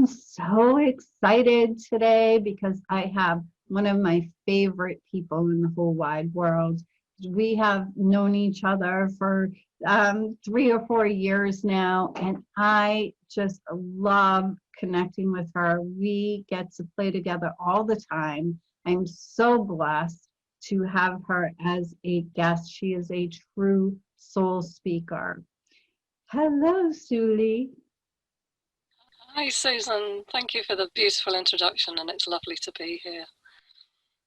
I'm so excited today because I have one of my favorite people in the whole wide world. We have known each other for 3 or 4 years now, and I just love connecting with her. We get to play together all the time. I'm so blessed to have her as a guest. She is a true soul speaker. Hello, Souli. Hi, Susan. Thank you for the beautiful introduction, and it's lovely to be here.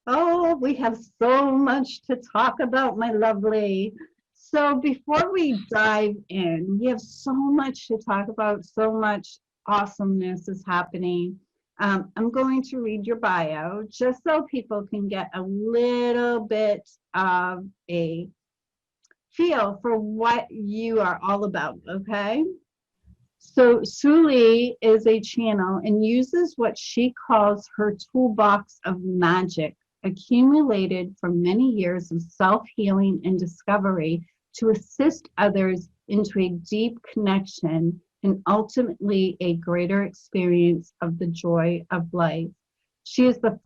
Oh, we have so much to talk about, my lovely. So before we dive in, we have so much to talk about, so much awesomeness is happening. I'm going to read your bio just so people can get a little bit of a feel for what you are all about, okay? So Souli is a channel and uses what she calls her toolbox of magic, accumulated from many years of self-healing and discovery, to assist others into a deep connection and ultimately a greater experience of the joy of life. She is the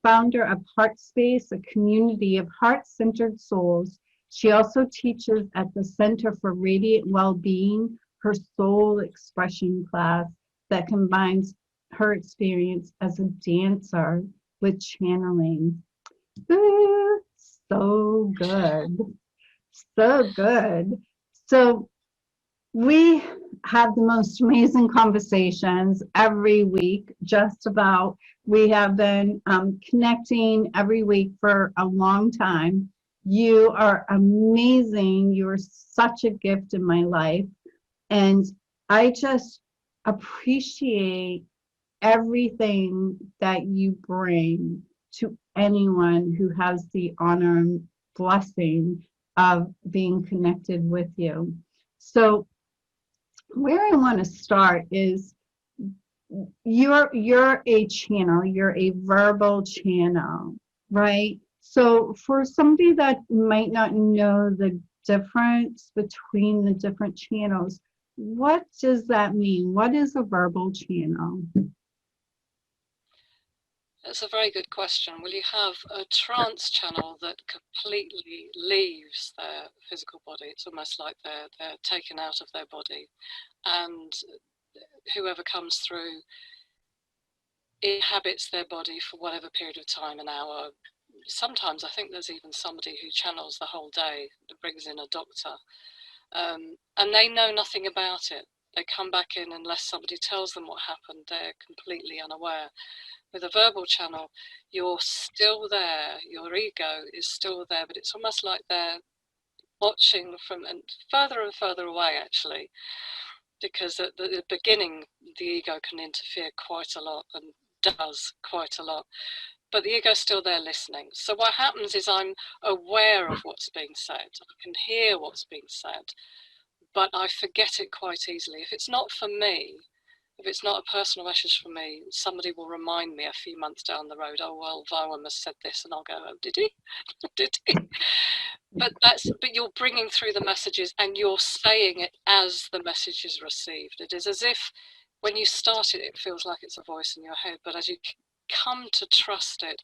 founder of HEARTSPACE, a community of heart-centered souls. She also teaches at the Center for Radiant Wellbeing, her soul expression class that combines her experience as a dancer with channeling. Ooh, so good. So good. So we have the most amazing conversations every week, just about. We have been connecting every week for a long time. You are amazing. You are such a gift in my life. And I just appreciate everything that you bring to anyone who has the honor and blessing of being connected with you. So where I want to start is you're a channel, you're a verbal channel, right? So for somebody that might not know the difference between the different channels, what does that mean? What is a verbal channel? That's a very good question. Well, you have a trance channel that completely leaves their physical body. It's almost like they're taken out of their body, and whoever comes through inhabits their body for whatever period of time, an hour. Sometimes I think there's even somebody who channels the whole day, that brings in a doctor, and they know nothing about it. They come back in unless somebody tells them what happened. They're completely unaware. With a verbal channel, you're still there, your ego is still there, but it's almost like they're watching from and further away, actually, because at the beginning, the ego can interfere quite a lot and does quite a lot, but the ego's still there listening. So what happens is I'm aware of what's being said, I can hear what's being said, but I forget it quite easily. If it's not for me, if it's not a personal message for me, somebody will remind me a few months down the road, oh, well, Vawan has said this, and I'll go, oh, did he? Did he? But you're bringing through the messages and you're saying it as the message is received. It is as if when you start it, it feels like it's a voice in your head, but as you come to trust it,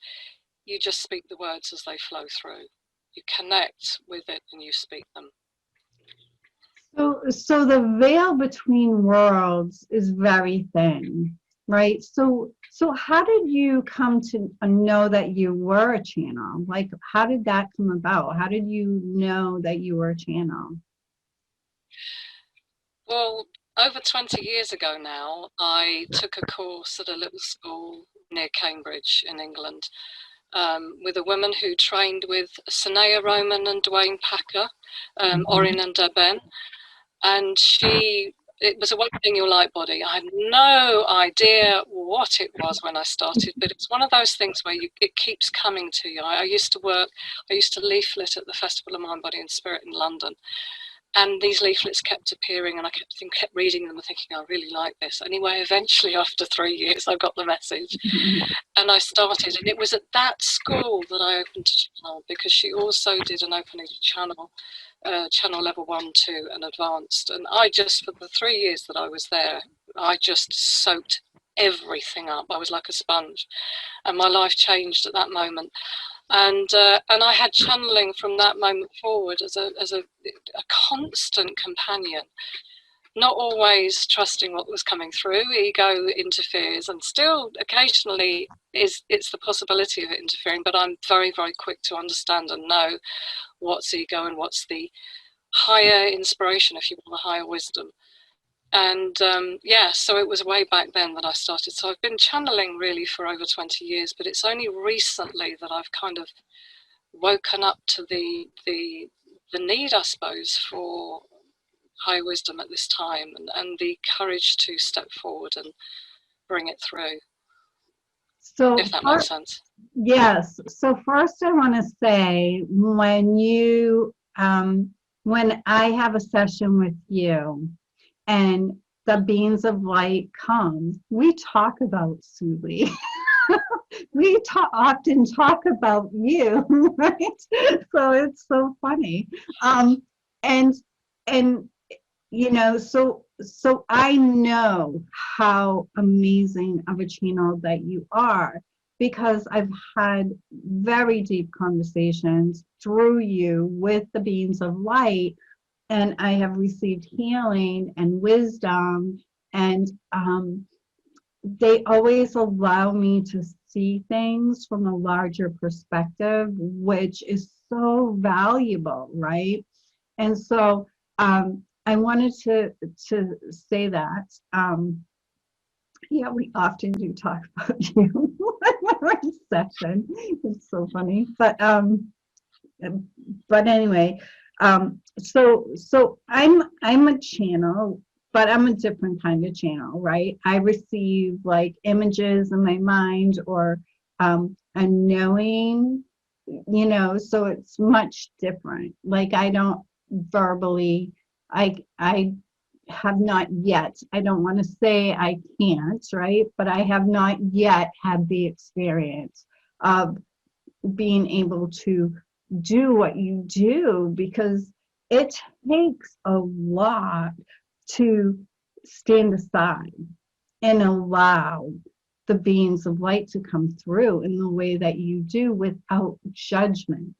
you just speak the words as they flow through. You connect with it and you speak them. So the veil between worlds is very thin, right? So how did you come to know that you were a channel? Like, how did that come about? How did you know that you were a channel? Well, over 20 years ago now, I took a course at a little school near Cambridge in England, with a woman who trained with Sanaya Roman and Dwayne Packer, Orin and Ben. And it was Awakening Your Light Body. I had no idea what it was when I started, but it's one of those things where it keeps coming to you. I used to leaflet at the Festival of Mind, Body and Spirit in London. And these leaflets kept appearing, and I kept reading them and thinking, I really like this. Anyway, eventually, after 3 years, I got the message. And I started, and it was at that school that I opened a channel, because she also did an opening channel, channel level 1, 2, and advanced. And I just, for the 3 years that I was there, I just soaked everything up. I was like a sponge, and my life changed at that moment. And I had channeling from that moment forward as a constant companion. Not always trusting what was coming through. Ego interferes, and still occasionally it's the possibility of it interfering, but I'm very, very quick to understand and know what's ego and what's the higher inspiration, if you will, the higher wisdom. And yeah, so it was way back then that I started. So I've been channeling really for over 20 years, but it's only recently that I've kind of woken up to the need, I suppose, for high wisdom at this time, and the courage to step forward and bring it through. So if that makes sense. Yes. So first I want to say, when I have a session with you and the beings of light come, we talk about Souli. We often talk about you, right? So it's so funny. And you know, so I know how amazing of a channel that you are, because I've had very deep conversations through you with the beings of light, and I have received healing and wisdom, and they always allow me to see things from a larger perspective, which is so valuable, right? And so I wanted to say that. Yeah, we often do talk about you in our session. It's so funny, but anyway, so I'm a channel, but I'm a different kind of channel, right? I receive like images in my mind, or a knowing, you know, so it's much different. Like I don't verbally, I have not yet, I don't want to say I can't, right? But I have not yet had the experience of being able to do what you do, because it takes a lot to stand aside and allow the beings of light to come through in the way that you do, without judgment.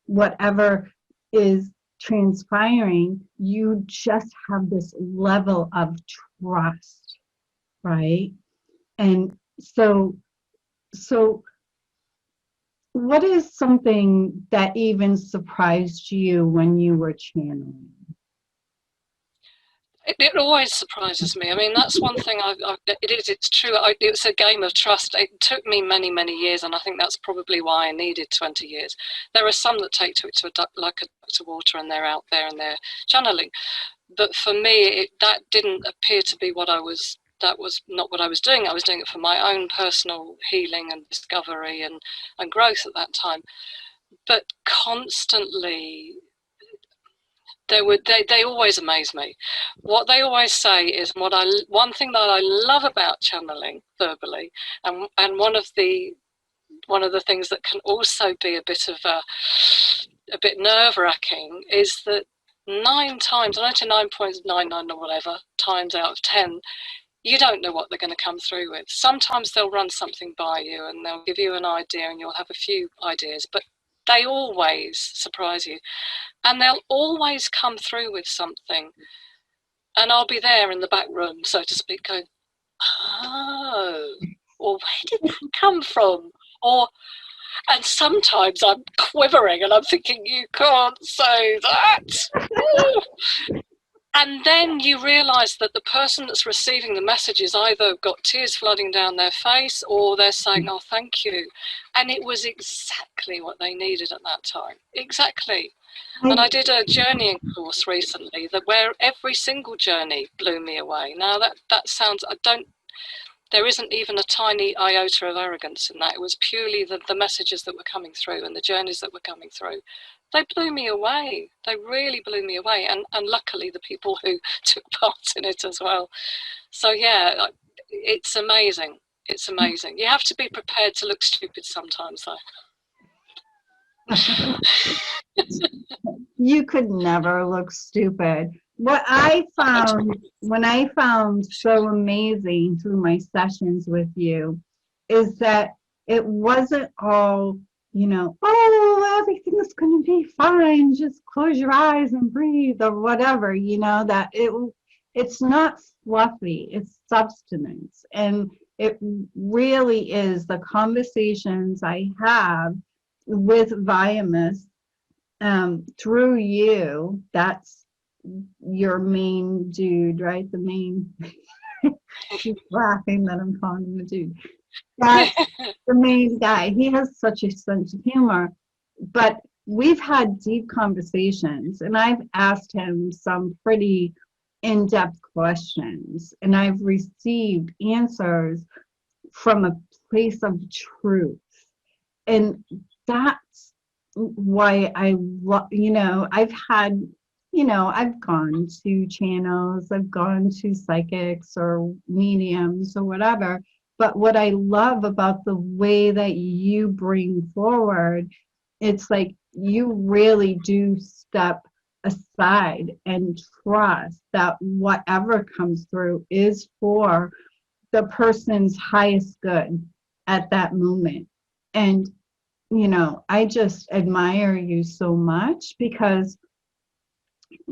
Whatever is transpiring, you just have this level of trust, right? And so what is something that even surprised you when you were channeling? It always surprises me. I mean, that's one thing. It's true. It's a game of trust. It took me many, many years, and I think that's probably why I needed 20 years. There are some that take to it like a duck to water, and they're out there and they're channeling. But for me, that didn't appear to be what I was. That was not what I was doing. I was doing it for my own personal healing and discovery and growth at that time. But constantly, they always amaze me. What they always say is, one thing that I love about channeling verbally, and one of the things that can also be a bit nerve-wracking, is that 99.99 or whatever times out of 10, you don't know what they're going to come through with. Sometimes they'll run something by you and they'll give you an idea, and you'll have a few ideas, but they always surprise you. And they'll always come through with something. And I'll be there in the back room, so to speak, going, oh, or where did that come from? And sometimes I'm quivering and I'm thinking, you can't say that. And then you realise that the person that's receiving the message has either got tears flooding down their face, or they're saying, oh, thank you. And it was exactly what they needed at that time. Exactly. And I did a journeying course recently where every single journey blew me away. Now that sounds, there isn't even a tiny iota of arrogance in that. It was purely the messages that were coming through and the journeys that were coming through. They blew me away. They really blew me away. And luckily the people who took part in it as well. So yeah, it's amazing. It's amazing. You have to be prepared to look stupid sometimes though. You could never look stupid. what I found, when I found so amazing through my sessions with you, is that it wasn't all, oh, everything's going to be fine. Just close your eyes and breathe or whatever, that it's not fluffy, it's substance. And it really is the conversations I have with Viamus through you. That's your main dude, right? The main, she's laughing that I'm calling him a dude. That's the main guy. He has such a sense of humor, but we've had deep conversations, and I've asked him some pretty in-depth questions, and I've received answers from a place of truth. And that's why I've had, I've gone to channels, I've gone to psychics or mediums or whatever. But what I love about the way that you bring forward, it's like you really do step aside and trust that whatever comes through is for the person's highest good at that moment. And, I just admire you so much because,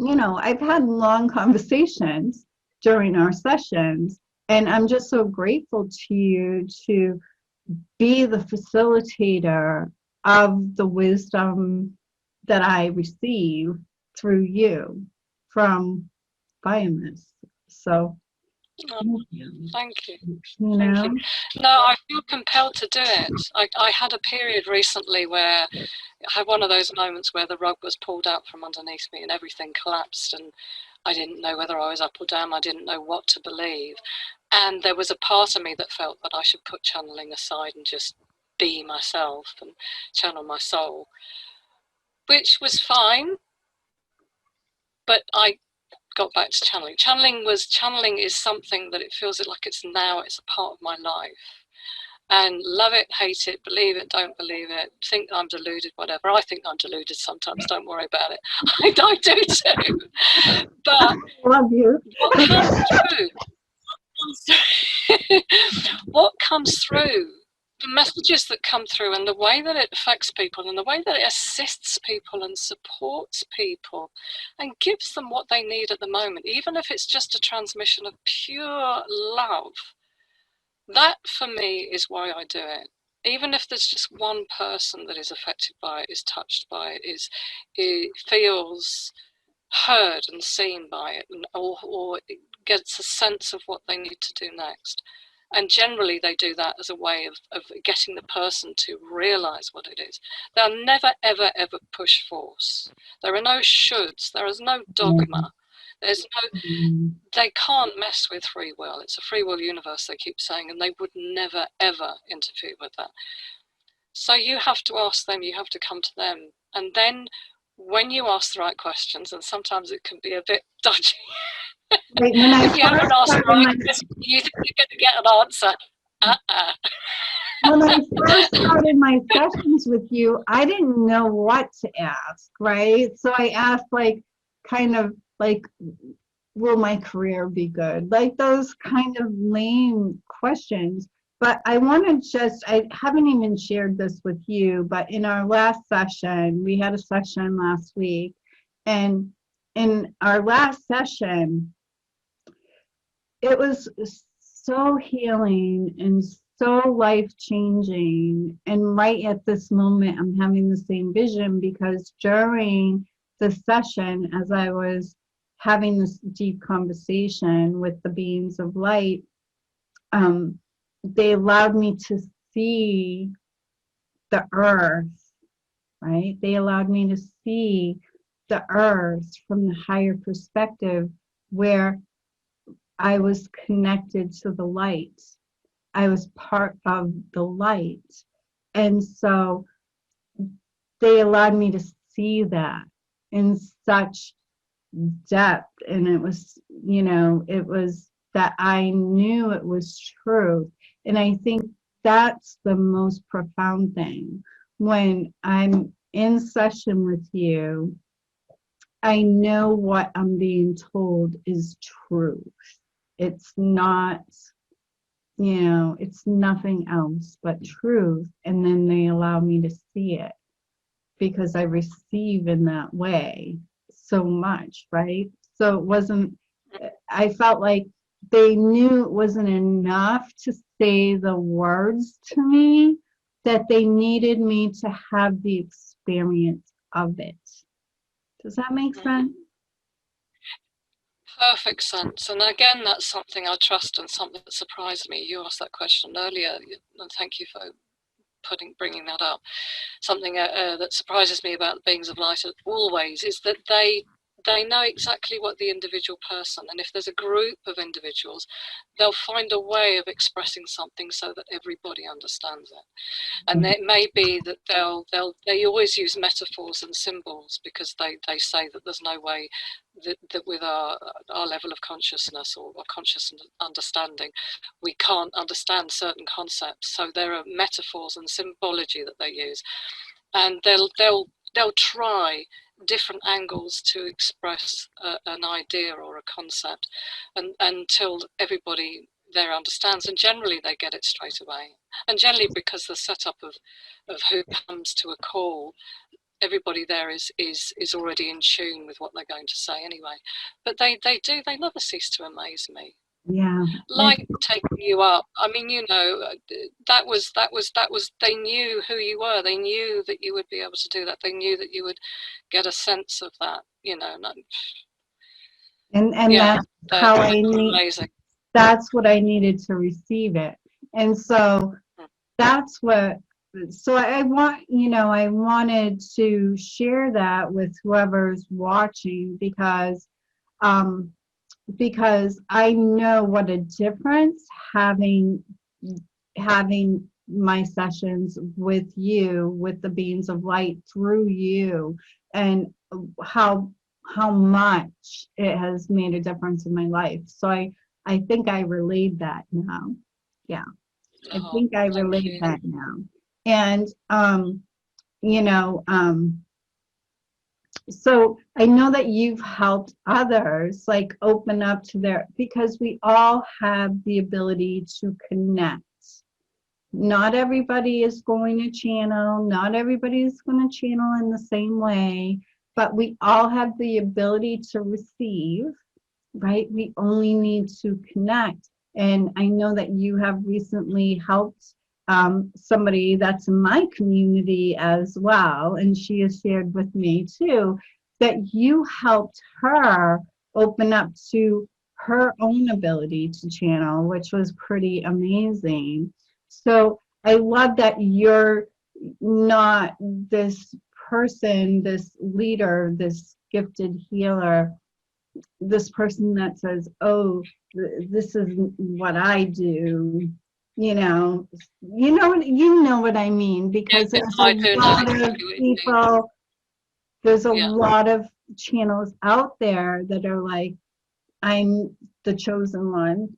I've had long conversations during our sessions, and I'm just so grateful to you to be the facilitator of the wisdom that I receive through you from Viamus. So thank you. Thank you. No, I feel compelled to do it. I had a period recently where I had one of those moments where the rug was pulled out from underneath me and everything collapsed, and I didn't know whether I was up or down. I didn't know what to believe. And there was a part of me that felt that I should put channeling aside and just be myself and channel my soul, which was fine. But I got back to channeling. Channeling is something that it feels like it's a part of my life. And love it, hate it, believe it, don't believe it, think I'm deluded, whatever. I think I'm deluded sometimes, don't worry about it. I do too. But love you. What comes through, the messages that come through and the way that it affects people and the way that it assists people and supports people and gives them what they need at the moment, even if it's just a transmission of pure love, that for me is why I do it. Even if there's just one person that is affected by it, is touched by it, it feels heard and seen by it, or it gets a sense of what they need to do next. And generally they do that as a way of getting the person to realize what it is. They'll never, ever, ever push force. There are no shoulds. There is no dogma. There's no, they can't mess with free will. It's a free will universe, they keep saying, and they would never, ever interfere with that. So you have to ask them, you have to come to them. And then when you ask the right questions, and sometimes it can be a bit dodgy, Right, if you haven't asked the right question, you think you're going to get an answer. When I first started my sessions with you, I didn't know what to ask, right? So I asked will my career be good? Like those kind of lame questions. But I want to I haven't even shared this with you, but in our last session, we had a session last week, and in our last session, it was so healing and so life-changing. And right at this moment, I'm having the same vision because during the session, as I was having this deep conversation with the beings of light, they allowed me to see the earth, right? They allowed me to see the earth from the higher perspective where I was connected to the light. I was part of the light. And so they allowed me to see that in such depth. And it was, it was that I knew it was true. And I think that's the most profound thing. When I'm in session with you I know what I'm being told is truth. It's not, it's nothing else but truth. And then they allow me to see it because I receive in that way so much, right? So it wasn't, I felt like they knew it wasn't enough to say the words to me, that they needed me to have the experience of it. Does that make sense? Perfect sense. And again, that's something I trust and something that surprised me. You asked that question earlier, and thank you for bringing that up. Something that surprises me about the beings of light always is that they know exactly what the individual person, and if there's a group of individuals, they'll find a way of expressing something so that everybody understands it. And it may be that they always use metaphors and symbols because they say that there's no way that with our level of consciousness or conscious understanding, we can't understand certain concepts. So there are metaphors and symbology that they use, and they'll try different angles to express an idea or a concept, and until everybody there understands, and generally they get it straight away. And generally, because the setup of who comes to a call, everybody there is already in tune with what they're going to say anyway. But they never cease to amaze me. Yeah. Like taking you up. I mean, that was they knew who you were. They knew that you would be able to do that. They knew that you would get a sense of that, And yeah, that's how amazing. That's what I needed to receive it. And so that's what, so I wanted to share that with whoever's watching, because I know what a difference having my sessions with you, with the beings of light through you, and how much it has made a difference in my life. So I think I relayed that now. Yeah. I think I relayed that now. And so I know that you've helped others like open up to because we all have the ability to connect. Not everybody is going to channel, not everybody is going to channel in the same way, but we all have the ability to receive, right? We only need to connect. And I know that you have recently helped somebody that's in my community as well, and she has shared with me too, that you helped her open up to her own ability to channel, which was pretty amazing. So I love that you're not this person, this leader, this gifted healer, this person that says, oh, this is what I do, you know what I mean, because there's a lot of people, there's a lot of channels out there that are like, I'm the chosen one,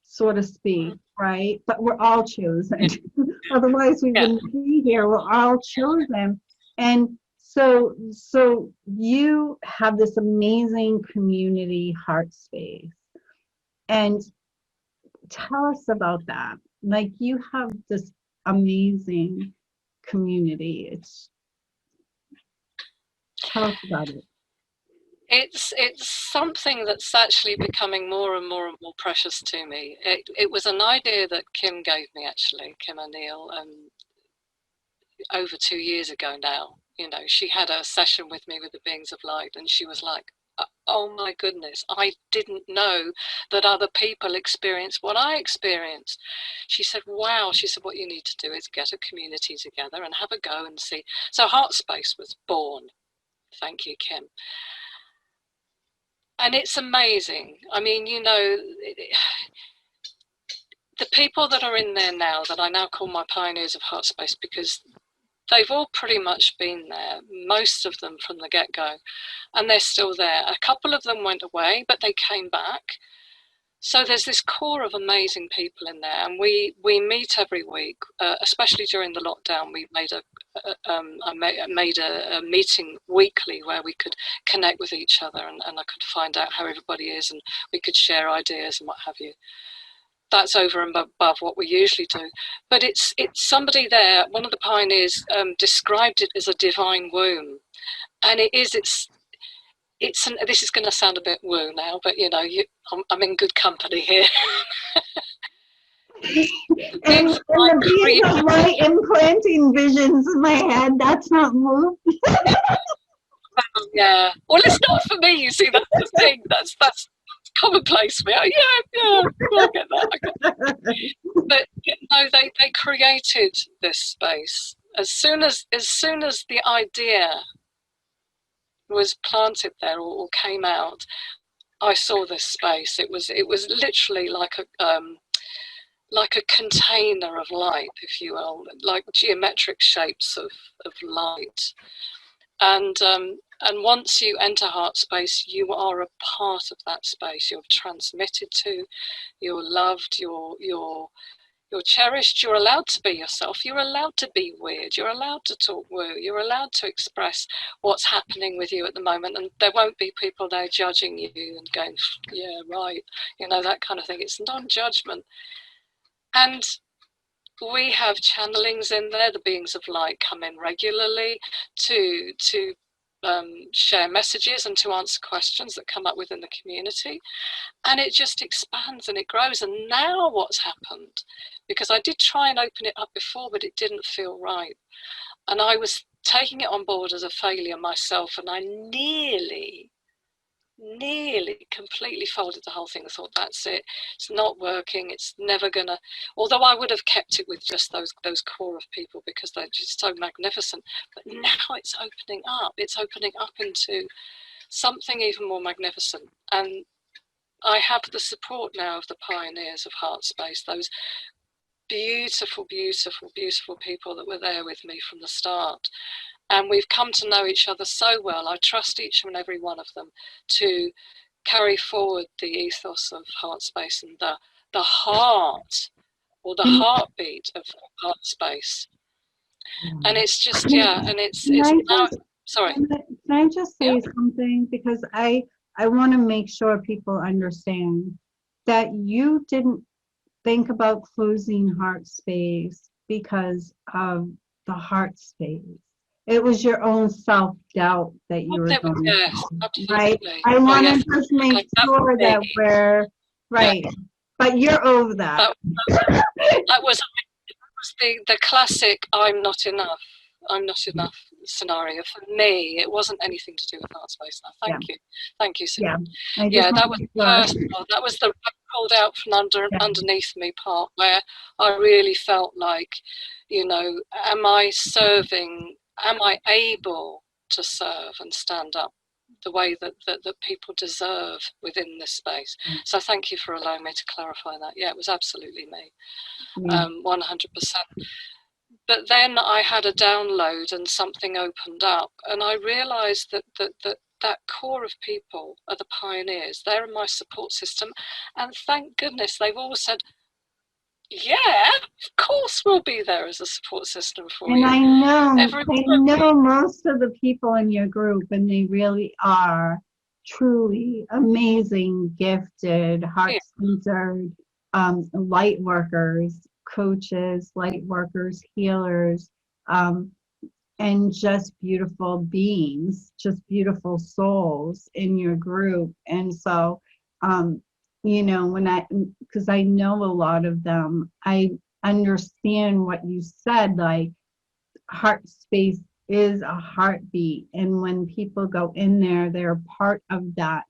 so to speak, right? But we're all chosen. Otherwise we wouldn't be here. We're all chosen. And so you have this amazing community, HEARTSPACE. And tell us about that. Like, you have this amazing community. Tell us about it. It's something that's actually becoming more and more and more precious to me. It was an idea that Kim gave me, actually, Kim O'Neill, over 2 years ago now. She had a session with me with the beings of light, and she was like, oh my goodness, I didn't know that other people experience what I experienced. She said, wow, she said, what you need to do is get a community together and have a go and see. So HEARTSPACE was born. Thank you, Kim. And it's amazing. I mean, the people that are in there now, that I now call my pioneers of HEARTSPACE, because they've all pretty much been there, most of them from the get-go, and they're still there. A couple of them went away, but they came back. So there's this core of amazing people in there, and we meet every week, especially during the lockdown. We made I made a meeting weekly where we could connect with each other, and I could find out how everybody is, and we could share ideas and what have you. That's over and above what we usually do. But it's somebody there. One of the pioneers described it as a divine womb, and it is. This is going to sound a bit woo now, but you know, I'm in good company here. and the being of light implanting visions in my head, that's not woo. Yeah. Well, it's not for me. You see, that's the thing. That's commonplace for me. Yeah. I get that. But you know, they created this space as soon as the idea was planted there or came out. I saw this space. It was literally like a container of light, if you will, like geometric shapes of light. And once you enter HEARTSPACE, you are a part of that space. You're transmitted to, you're loved, you're cherished, you're allowed to be yourself, you're allowed to be weird, you're allowed to talk woo, you're allowed to express what's happening with you at the moment, and there won't be people there judging you and going, yeah, right, you know, that kind of thing. It's non-judgment. And we have channelings in there. The beings of light come in regularly to share messages and to answer questions that come up within the community, and it just expands and it grows. And now what's happened, because I did try and open it up before, but it didn't feel right, and I was taking it on board as a failure myself, and I nearly completely folded the whole thing. I thought, that's it, it's not working, it's never gonna, although I would have kept it with just those core of people because they're just so magnificent. But now it's opening up into something even more magnificent. And I have the support now of the pioneers of HEARTSPACE, those beautiful people that were there with me from the start. And we've come to know each other so well. I trust each and every one of them to carry forward the ethos of HEARTSPACE and the heart, or the heartbeat of HEARTSPACE. And it's just, yeah, and it's now, sorry. Can I just say something? Because I want to make sure people understand that you didn't think about closing HEARTSPACE because of the HEARTSPACE. It was your own self-doubt that you were going through, right? I want to just make sure that we're right, but you're over that. That was the classic "I'm not enough scenario for me. It wasn't anything to do with HEARTSPACE. Thank you, Sue. Yeah, that was personal. That was the pulled out from underneath me part where I really felt like, you know, am I able to serve and stand up the way that people deserve within this space? So thank you for allowing me to clarify that. Yeah, it was absolutely me, 100%. But then I had a download and something opened up, and I realized that core of people are the pioneers. They're in my support system, and thank goodness they've all said, yeah, of course we'll be there as a support system for you. And I know most of the people in your group, and they really are truly amazing, gifted, heart-centered light workers, coaches, light workers, healers, and just beautiful beings, just beautiful souls in your group. And so, you know, because I know a lot of them, I understand what you said, like HEARTSPACE is a heartbeat. And when people go in there, they're part of that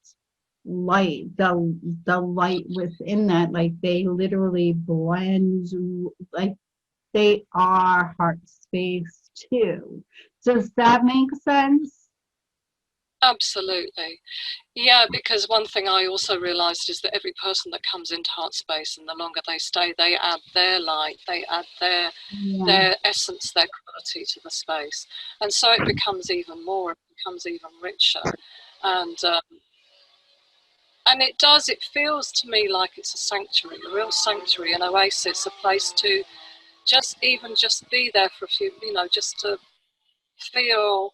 light, the light within that, like they literally blend, like they are HEARTSPACE too. Does that make sense? Absolutely. Yeah, because one thing I also realized is that every person that comes into HEARTSPACE, and the longer they stay, they add their light, they add their essence, their quality to the space. And so it becomes even more, it becomes even richer. And And it does, it feels to me like it's a sanctuary, a real sanctuary, an oasis, a place to just be there for a few, just to feel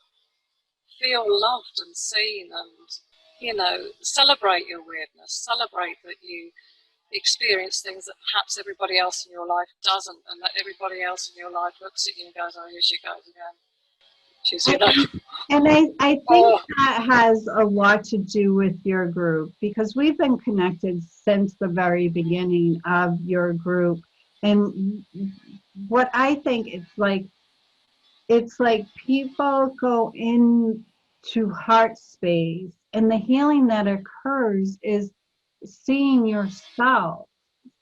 loved and seen, and celebrate your weirdness, celebrate that you experience things that perhaps everybody else in your life doesn't, and that everybody else in your life looks at you and goes, oh, here she goes again. She's, And I think oh, that has a lot to do with your group, because we've been connected since the very beginning of your group. And what I think it's like people go into heart space, and the healing that occurs is seeing yourself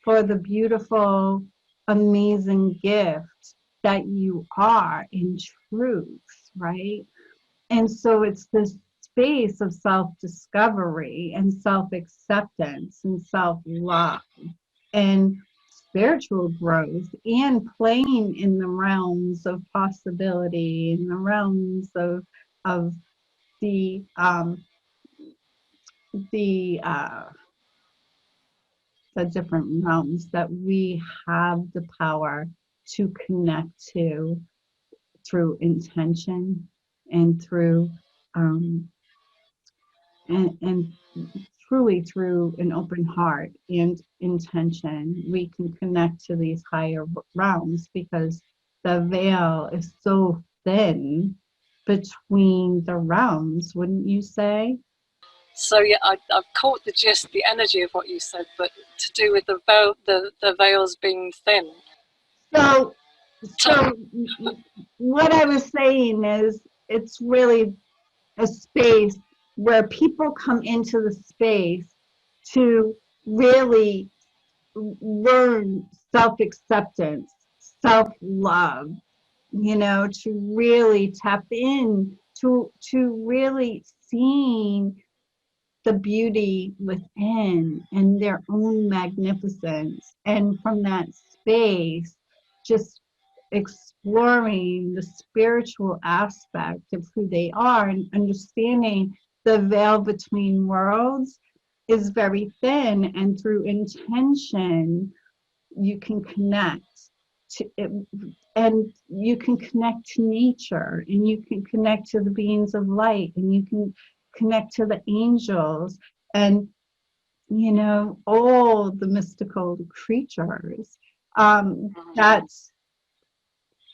for the beautiful, amazing gift that you are in truth, right? And so it's this space of self-discovery and self-acceptance and self-love and spiritual growth, and playing in the realms of possibility, in the realms of the the uh the different realms that we have the power to connect to through intention, and through and truly through an open heart and intention, we can connect to these higher realms, because the veil is so thin between the realms, wouldn't you say? so yeah, I've caught the gist, the energy of what you said, but to do with the veils being thin. So what I was saying is, it's really a space where people come into the space to really learn self-acceptance, self-love, to really tap in to really seeing the beauty within and their own magnificence. And from that space, just exploring the spiritual aspect of who they are, and understanding the veil between worlds is very thin, and through intention you can connect to it, and you can connect to nature, and you can connect to the beings of light, and you can connect to the angels, and all the mystical creatures that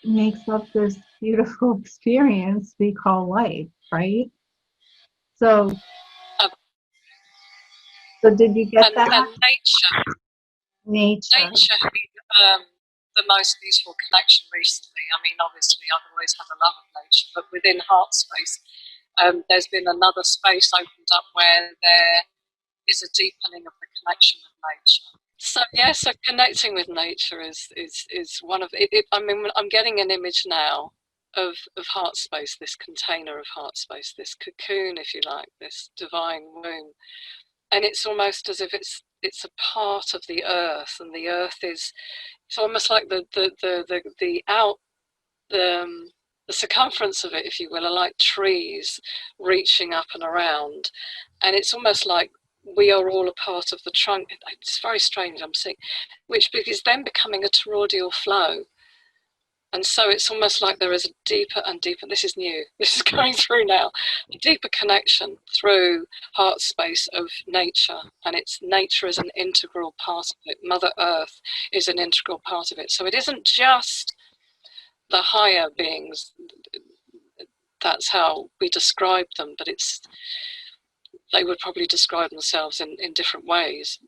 makes up this beautiful experience we call life, right? So did you get that? And nature Nature. has been the most beautiful connection recently. I mean, obviously, I've always had a love of nature, but within HEARTSPACE, there's been another space opened up where there is a deepening of the connection with nature. So yeah, so connecting with nature is one of it. I mean, I'm getting an image now of HEARTSPACE, this container of HEARTSPACE, this cocoon, if you like, this divine womb, and it's almost as if it's a part of the earth, and the earth is, it's almost like the circumference of it, if you will, are like trees reaching up and around, and it's almost like we are all a part of the trunk. It's very strange, I'm seeing, which is then becoming a toroidal flow. And so it's almost like there is a deeper and deeper, this is new, this is going through now, a deeper connection through HEARTSPACE of nature. And it's nature is an integral part of it. Mother Earth is an integral part of it. So it isn't just the higher beings, that's how we describe them, but they would probably describe themselves in different ways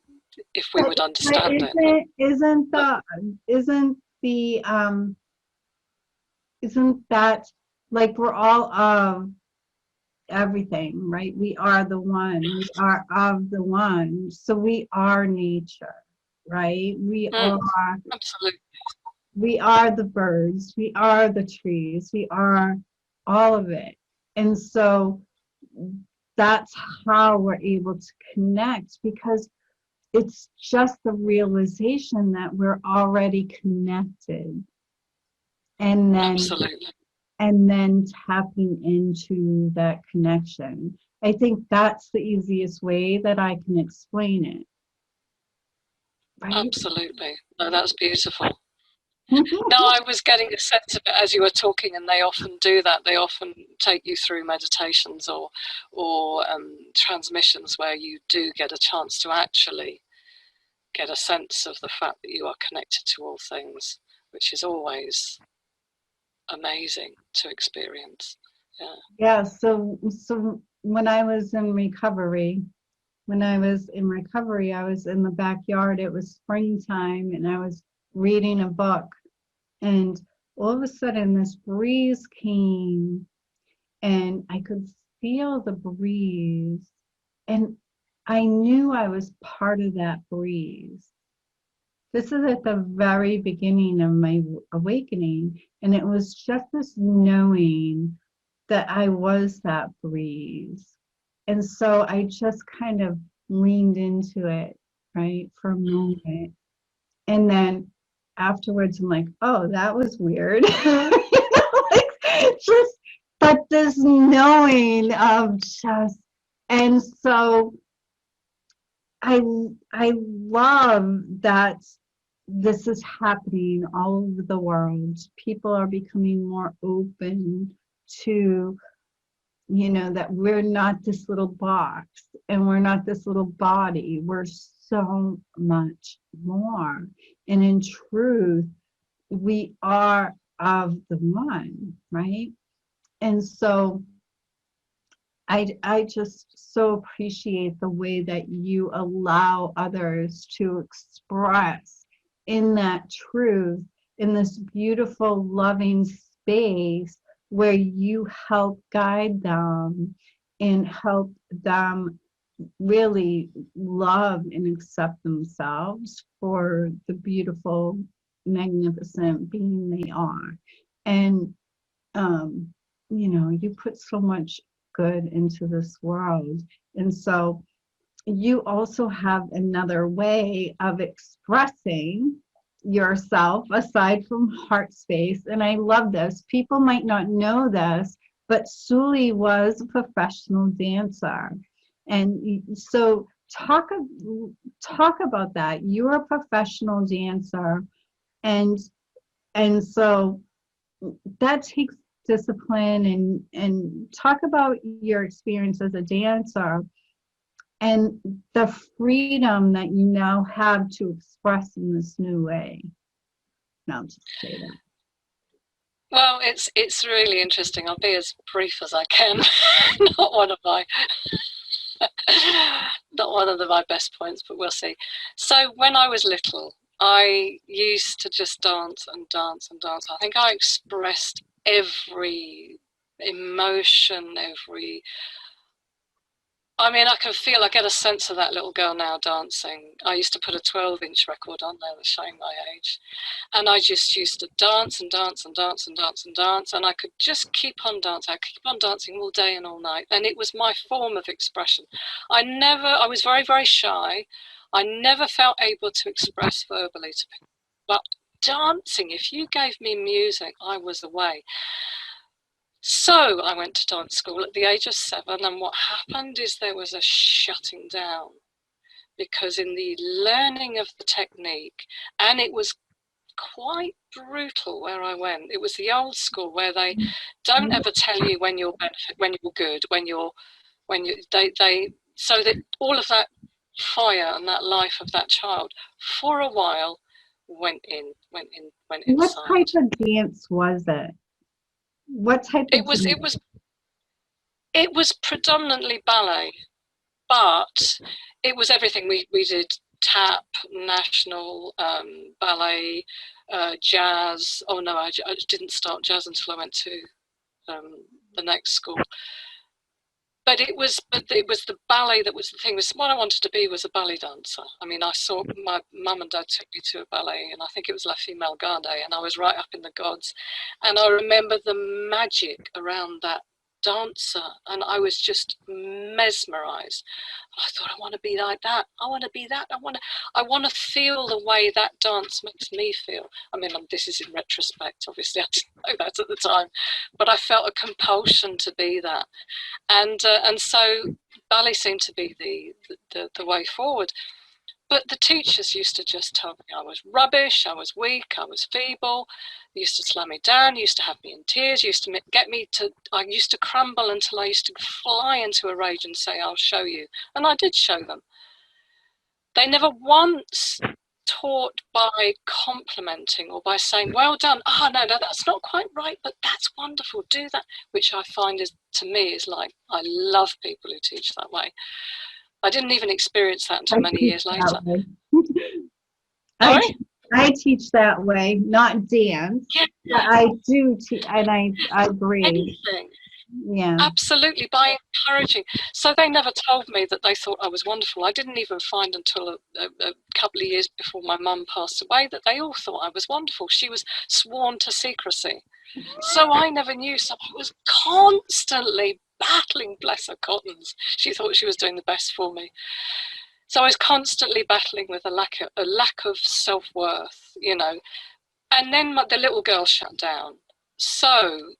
if we would understand it. Isn't that like we're all of everything, right? We are the one. We are of the one. So we are nature, right? We are absolutely. We are the birds. We are the trees. We are all of it. And so that's how we're able to connect, because it's just the realization that we're already connected. And then absolutely. And then tapping into that connection. I think that's the easiest way that I can explain it. Right? Absolutely. No, that's beautiful. No, I was getting a sense of it as you were talking, and they often do that. They often take you through meditations or transmissions where you do get a chance to actually get a sense of the fact that you are connected to all things, which is always amazing to experience. Yeah. Yeah. So when I was in recovery, I was in the backyard. It was springtime, and I was reading a book, and all of a sudden this breeze came, and I could feel the breeze, and I knew I was part of that breeze. This is at the very beginning of my awakening, and it was just this knowing that I was that breeze. And so I just kind of leaned into it, right, for a moment. And then afterwards, I'm like, oh, that was weird. Like, just, but this knowing of just, and so I love that this is happening all over the world. People are becoming more open to, that we're not this little box and we're not this little body. We're so much more. And in truth, we are of the one, right? And so I just so appreciate the way that you allow others to express in that truth, in this beautiful, loving space where you help guide them and help them really love and accept themselves for the beautiful, magnificent being they are. And you put so much good into this world. And so you also have another way of expressing yourself aside from HEARTSPACE. And I love this. People might not know this, but Souli was a professional dancer. And so talk about that. You're a professional dancer, and so that takes discipline, and talk about your experience as a dancer and the freedom that you now have to express in this new way. Now, just say that. Well, it's really interesting. I'll be as brief as I can. Not one of my best points, but we'll see. So when I was little, I used to just dance and dance and dance. I think I expressed every emotion, I get a sense of that little girl now dancing. I used to put a 12-inch record on there that's showing my age. And I just used to dance and dance and dance and dance and dance. And I could just keep on dancing. I could keep on dancing all day and all night. And it was my form of expression. I was very, very shy. I never felt able to express verbally to people. But dancing, if you gave me music, I was away. So I went to dance school at the age of 7, and what happened is there was a shutting down, because in the learning of the technique, and it was quite brutal where I went. It was the old school where they don't ever tell you when you're good, so that all of that fire and that life of that child for a while went inside. What type of dance was it? What type of dance? It was predominantly ballet, but it was everything. We did tap, national, ballet, jazz. Oh no, I didn't start jazz until I went to the next school. But it was the ballet that was the thing. What I wanted to be was a ballet dancer. I mean, I saw my mum and dad took me to a ballet, and I think it was La Femelle Garde, and I was right up in the gods. And I remember the magic around that dancer, and I was just mesmerized. I thought, I want to be like that. I want to be that. I want to feel the way that dance makes me feel. I mean, this is in retrospect, obviously I didn't know that at the time, but I felt a compulsion to be that. And so ballet seemed to be the way forward. But the teachers used to just tell me I was rubbish, I was weak, I was feeble. They used to slam me down, used to have me in tears, used to get me to, I used to crumble until I used to fly into a rage and say, I'll show you. And I did show them. They never once taught by complimenting or by saying, well done. Oh, no, that's not quite right, but that's wonderful, do that. Which I find is, to me, is like, I love people who teach that way. I didn't even experience that until many years later. I teach that way, not dance. Yeah. But I do, and I agree. Anything. Yeah. Absolutely, by encouraging. So they never told me that they thought I was wonderful. I didn't even find until a couple of years before my mum passed away that they all thought I was wonderful. She was sworn to secrecy. So I never knew. So I was constantly battling, bless her cottons. She thought she was doing the best for me. So I was constantly battling with a lack of self-worth, you know. And then the little girl shut down. So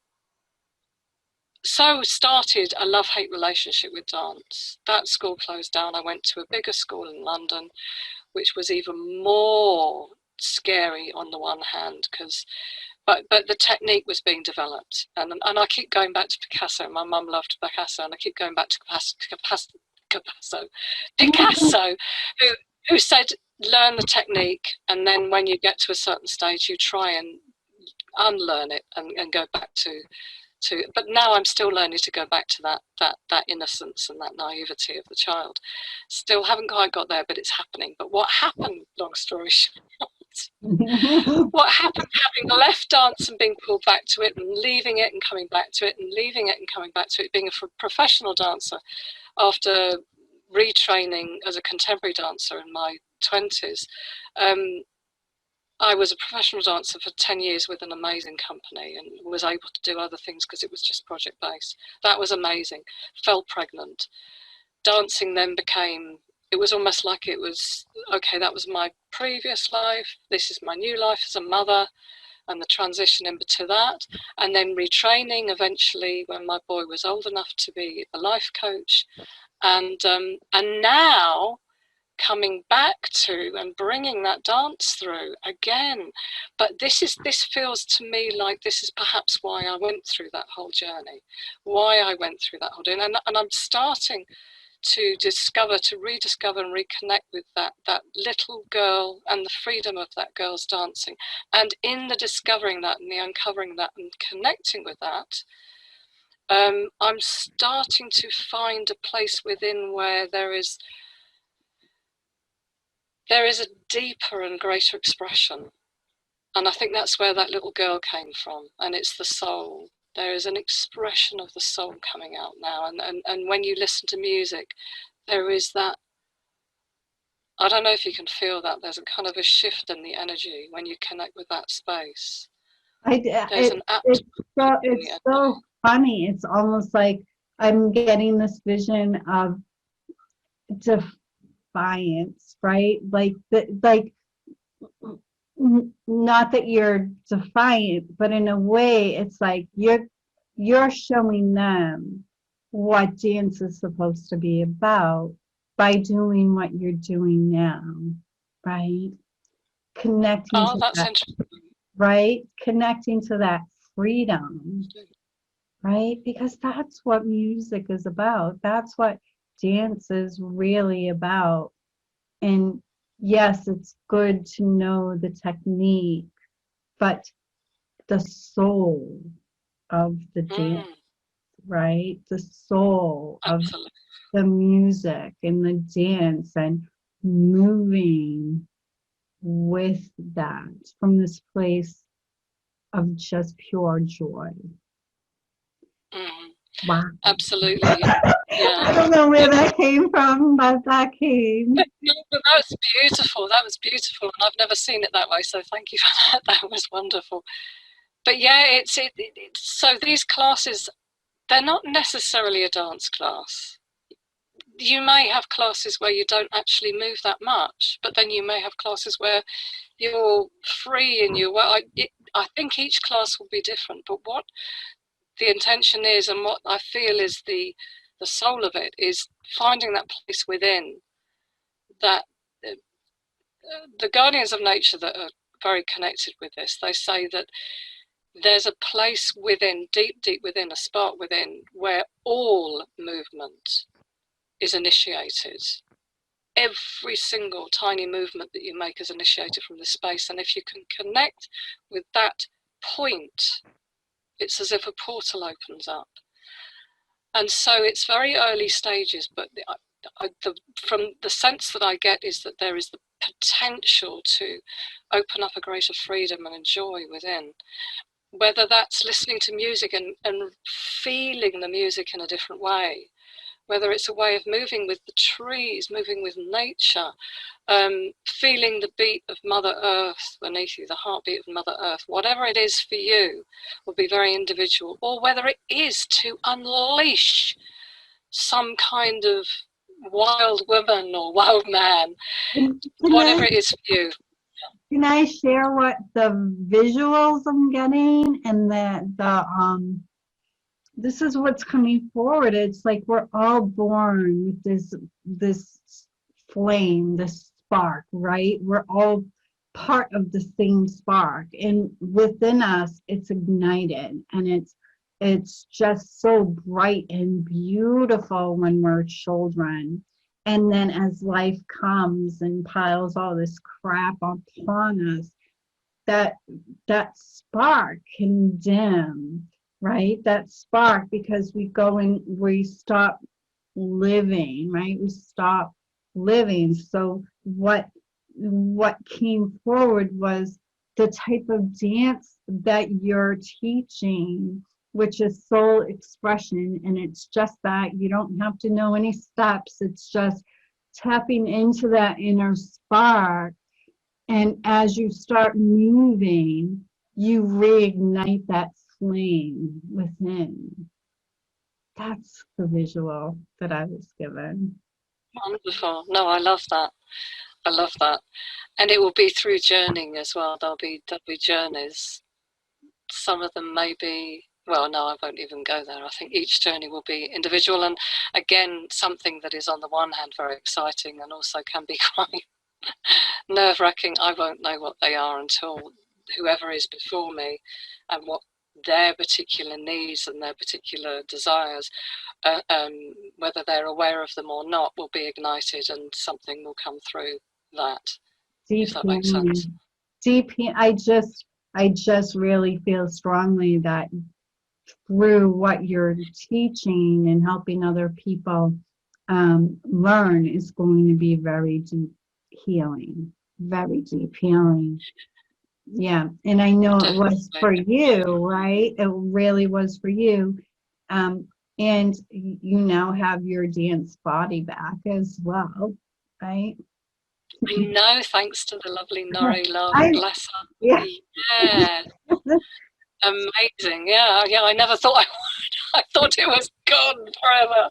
started a love-hate relationship with dance. That school closed down. I went to a bigger school in London, which was even more scary on the one hand, but the technique was being developed. And I keep going back to Picasso. My mum loved Picasso, and I keep going back to Picasso, who said, learn the technique, and then when you get to a certain stage, you try and unlearn it and go back to. But now I'm still learning to go back to that innocence and that naivety of the child. Still haven't quite got there, but it's happening. But what happened, long story short, what happened having left dance and being pulled back to it and leaving it and coming back to it and leaving it and coming back to it, being a professional dancer after retraining as a contemporary dancer in my 20s, I was a professional dancer for 10 years with an amazing company and was able to do other things because it was just project based. That was amazing. Fell pregnant. Dancing then became, it was almost like it was, okay, that was my previous life. This is my new life as a mother, and the transition into that. And then retraining eventually when my boy was old enough to be a life coach. And now coming back to and bringing that dance through again. But this feels to me like this is perhaps why I went through that whole journey, and I'm starting to rediscover and reconnect with that little girl and the freedom of that girl's dancing. And in the discovering that and the uncovering that and connecting with that, I'm starting to find a place within where there is a deeper and greater expression. And I think that's where that little girl came from. And it's the soul. There is an expression of the soul coming out now. And when you listen to music, there is that, I don't know if you can feel that, there's a kind of a shift in the energy when you connect with that space. It's so funny. It's almost like I'm getting this vision of defiance, right? Not that you're defiant, but in a way it's like you're showing them what dance is supposed to be about by doing what you're doing now, right? Connecting to that's that, interesting. right? Connecting to that freedom, right? Because that's what music is about. That's what dance is really about. And yes, it's good to know the technique, but the soul of the dance, right? The soul Absolutely. of the music and the dance and moving with that from this place of just pure joy. Wow. Absolutely. Yeah. I don't know where that came from, but that came. No, but that was beautiful. That was beautiful, and I've never seen it that way. So thank you for that. That was wonderful. But yeah, it's so these classes they're not necessarily a dance class. You may have classes where you don't actually move that much, but then you may have classes where you're free and you, well, I think each class will be different, but what the intention is and what I feel is the soul of it is finding that place within that. The guardians of nature that are very connected with this, they say that there's a place within, deep within, a spark within, where all movement is initiated. Every single tiny movement that you make is initiated from this space, and if you can connect with that point, it's as if a portal opens up. And so it's very early stages, but from the sense that I get is that there is the potential to open up a greater freedom and joy within, whether that's listening to music and feeling the music in a different way, whether it's a way of moving with the trees, moving with nature, feeling the beat of Mother Earth beneath you, the heartbeat of Mother Earth, whatever it is for you will be very individual, or whether it is to unleash some kind of wild woman or wild man, whatever it is for you. Can I share what the visuals I'm getting? And this is what's coming forward. It's like we're all born with this flame, this spark, right? We're all part of the same spark, and within us it's ignited, and it's just so bright and beautiful when we're children. And then as life comes and piles all this crap upon us, that spark can dim, right? That spark, because we go and we stop living, right? We stop living. So what came forward was the type of dance that you're teaching, which is soul expression. And it's just that you don't have to know any steps. It's just tapping into that inner spark. And as you start moving, you reignite that flame within. That's the visual that I was given. Wonderful. No, I love that. I love that. And it will be through journeying as well. There'll be journeys. Some of them may be, well, no, I won't even go there. I think each journey will be individual, and again, something that is on the one hand very exciting and also can be quite nerve-wracking. I won't know what they are until whoever is before me and what their particular needs and their particular desires, whether they're aware of them or not, will be ignited, and something will come through that. If that makes sense. I just really feel strongly that through what you're teaching and helping other people learn is going to be very deep healing, very deep healing. Yeah, and I know it was for you, right? It really was for you. And you now have your dance body back as well, right? I know, thanks to the lovely Nori love, bless her. Yeah. Amazing. Yeah, I never thought I would. I thought it was gone forever.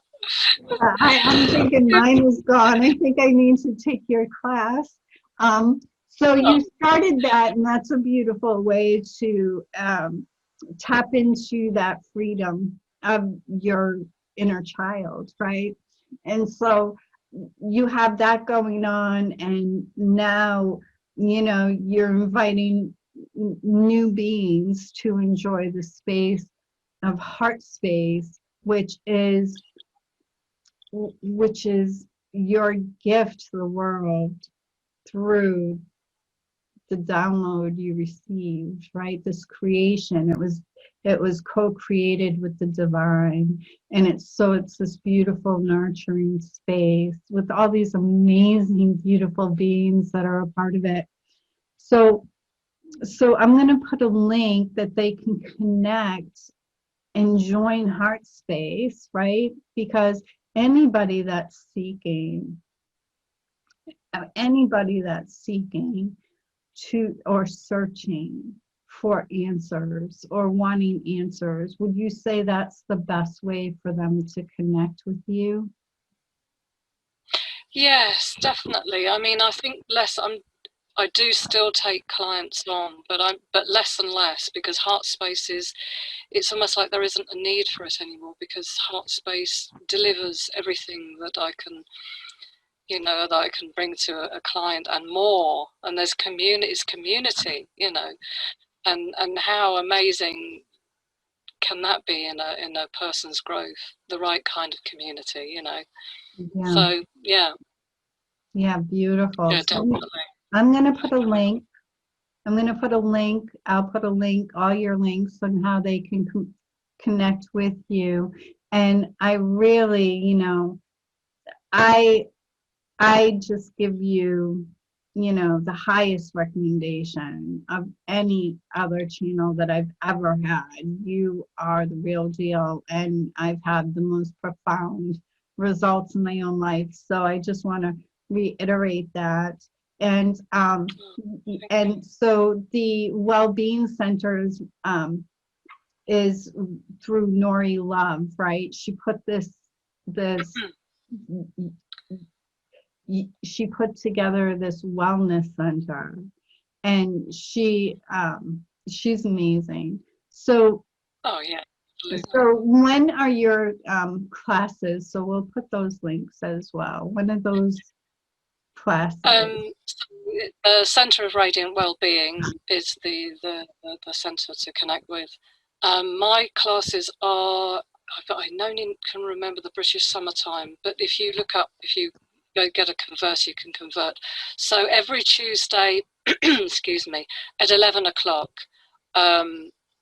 I'm thinking mine is gone. I think I need to take your class. So you started that, and that's a beautiful way to tap into that freedom of your inner child, right? And so you have that going on, and now, you know, you're inviting new beings to enjoy the space of heart space, which is your gift to the world through the download you received, right? This creation, it was co-created with the divine, and it's this beautiful nurturing space with all these amazing beautiful beings that are a part of it. So I'm going to put a link that they can connect and join Heart Space, right? Because anybody that's seeking to or searching for answers or wanting answers, would you say that's the best way for them to connect with you? Yes, definitely. I mean, I think I do still take clients on, but less and less, because HeartSpace it's almost like there isn't a need for it anymore, because HeartSpace delivers everything that I can, that I can bring to a client and more. And there's community, and how amazing can that be in a person's growth? The right kind of community. Yeah. So yeah. Yeah, beautiful. Yeah, So definitely. I'm going to put a link. I'll put a link, all your links on how they can connect with you. And I really, I just give you, the highest recommendation of any other channel that I've ever had. You are the real deal, and I've had the most profound results in my own life. So I just want to reiterate that. And so the Wellbeing Centers is through Nori Love, right? She put she put together this wellness center, and she's amazing. So Oh yeah, absolutely. so when are your classes? So we'll put those links as well. When are those classes? The Centre of Radiant Wellbeing is the centre to connect with. My classes are, I only can remember the British summertime, but if you go get a converter, you can convert. So every Tuesday, excuse me, at 11 o'clock,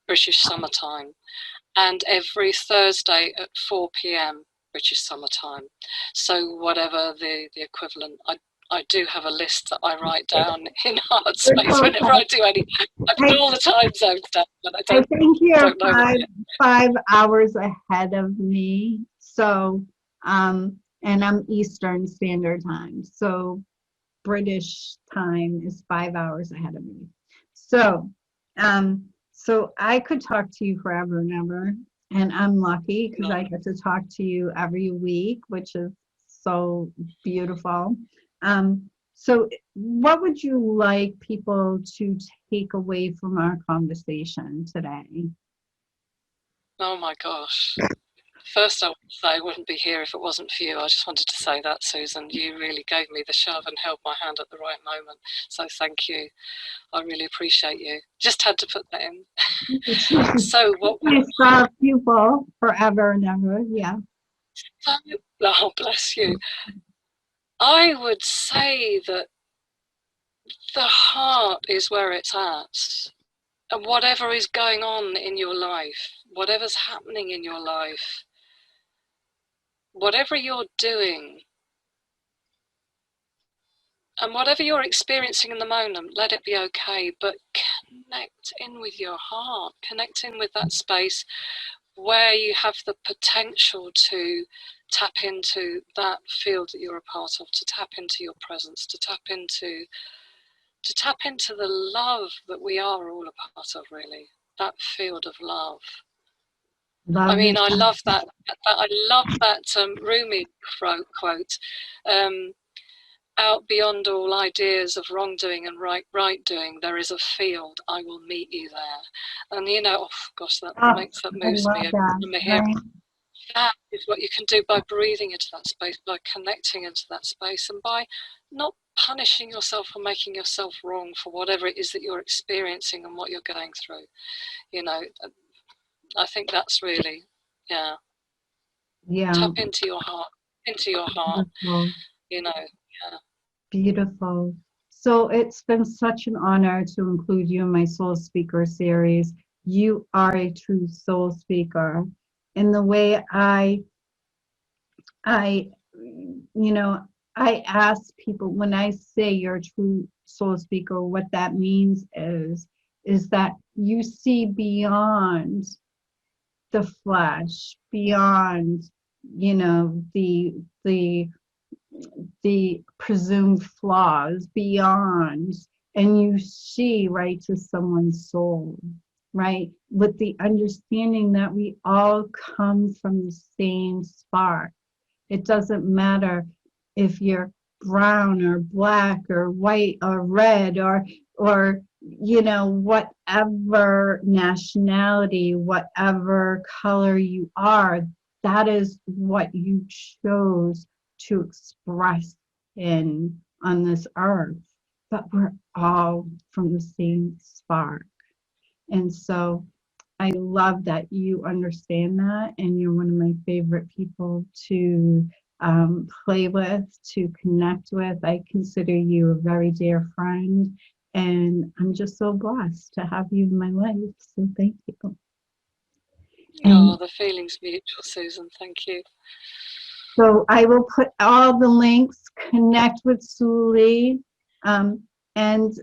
British summertime, and every Thursday at 4 p.m. British summertime. So whatever the equivalent, I do have a list that I write down in HeartSpace whenever I do any. I put all the time zones down, but I think you're 5 hours ahead of me. So, and I'm Eastern Standard Time. So British time is 5 hours ahead of me. So, so I could talk to you forever and ever. And I'm lucky because I get to talk to you every week, which is so beautiful. So what would you like people to take away from our conversation today? Oh my gosh. First, I would say I wouldn't be here if it wasn't for you. I just wanted to say that, Susan. You really gave me the shove and held my hand at the right moment. So thank you. I really appreciate you. Just had to put that in. So what would I people forever and ever, yeah. Oh, bless you. I would say that the heart is where it's at. And whatever is going on in your life, whatever's happening in your life, whatever you're doing, and whatever you're experiencing in the moment, let it be okay, but connect in with your heart, connect in with that space where you have the potential to tap into that field that you're a part of, to tap into your presence, to tap into the love that we are all a part of, really, that field of love. I mean, I love that. I love that Rumi quote. Out beyond all ideas of wrongdoing and right doing, there is a field. I will meet you there. And oh gosh, that moves me. That is what you can do by breathing into that space, by connecting into that space, and by not punishing yourself or making yourself wrong for whatever it is that you're experiencing and what you're going through. I think that's really, yeah. Tap into your heart, Beautiful. Yeah. Beautiful. So it's been such an honor to include you in my Soul Speaker series. You are a true soul speaker. In the way I ask people, when I say you're a true soul speaker, what that means is that you see beyond the flesh, beyond, the presumed flaws, beyond and you see right to someone's soul, right? With the understanding that we all come from the same spark. It doesn't matter if you're brown or black or white or red or you know, whatever nationality, whatever color you are, that is what you chose to express in on this earth. But we're all from the same spark. And so I love that you understand that, and you're one of my favorite people to play with, to connect with. I consider you a very dear friend, and I'm just so blessed to have you in my life. So thank you. Oh, And the feeling's mutual, Susan. Thank you. so I will put all the links, connect with Souli, and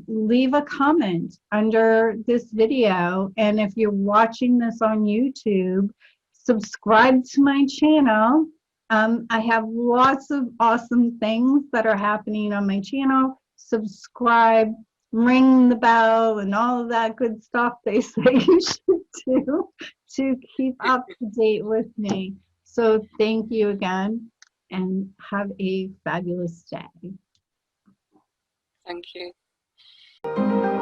leave a comment under this video. And if you're watching this on YouTube, subscribe to my channel. I have lots of awesome things that are happening on my channel. Subscribe, ring the bell, and all of that good stuff they say you should do to keep up to date with me. So thank you again, and have a fabulous day. Thank you.